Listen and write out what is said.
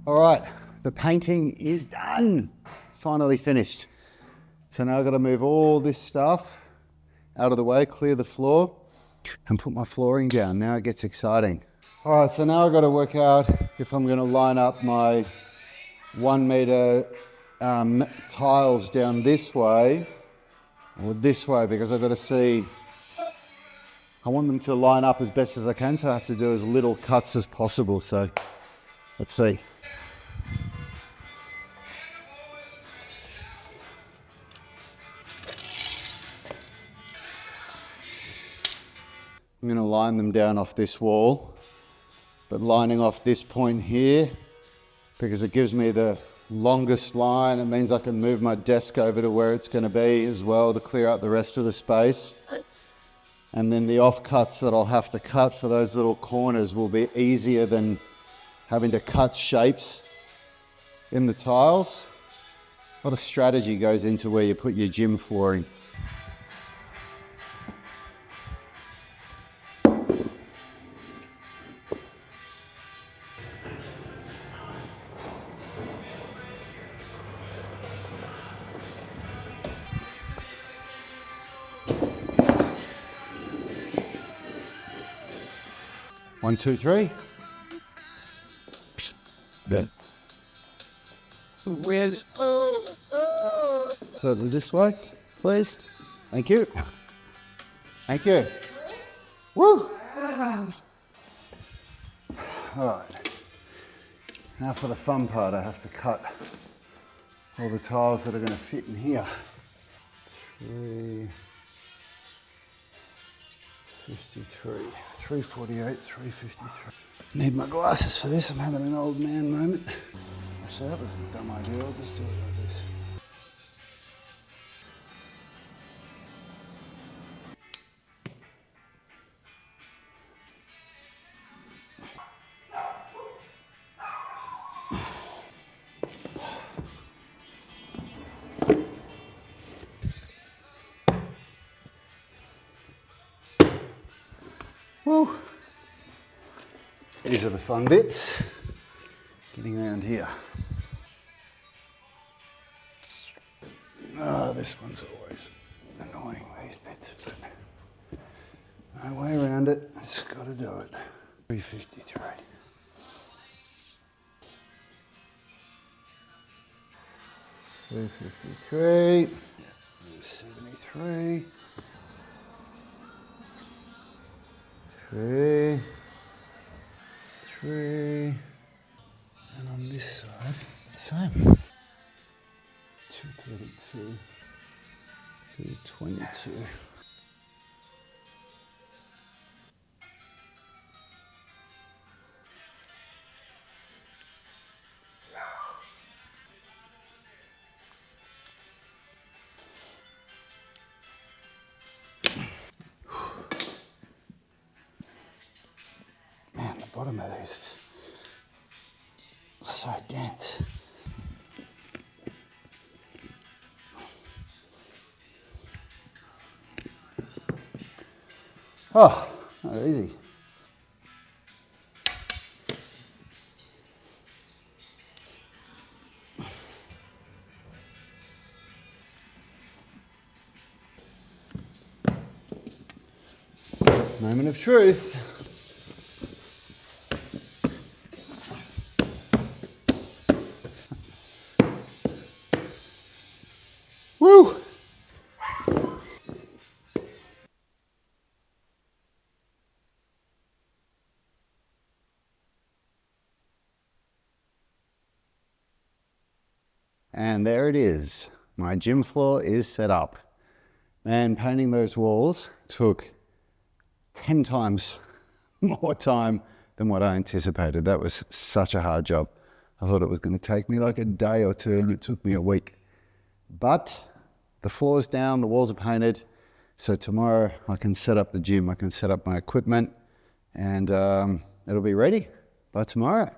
All right, the painting is done. Finally finished. So now I've got to move all this stuff out of the way, clear the floor, and put my flooring down. Now it gets exciting. All right, so now I've got to work out if I'm going to line up my 1 meter tiles down this way or this way, because I've got to see, I want them to line up as best as I can, so I have to do as little cuts as possible. So let's see. I'm going to line them down off this wall, but lining off this point here, because it gives me the longest line. It means I can move my desk over to where it's going to be as well to clear out the rest of the space. And then the offcuts that I'll have to cut for those little corners will be easier than having to cut shapes in the tiles. A lot of strategy goes into where you put your gym flooring. One, two, three. Good. So this way, please. Thank you. Thank you. Woo! All right. Now for the fun part, I have to cut all the tiles that are going to fit in here. 353, 348, 353. Need my glasses for this. I'm having an old man moment. So that was a dumb idea. I'll just do it like this. Woo. These are the fun bits, getting around here. Oh, this one's always annoying, these bits, but no way around it, I just got to do it. 353. 353, 73. 3, 3, and on this side, same. 232, 222. Man, the bottom of this is so dense. Oh, not easy. Moment of truth. Woo! And there it is. My gym floor is set up. Man, painting those walls took 10 times more time than what I anticipated. That was such a hard job. I thought it was going to take me like a day or two, and it took me a week. But the floor's down, the walls are painted, so tomorrow I can set up the gym, I can set up my equipment, and it'll be ready by tomorrow.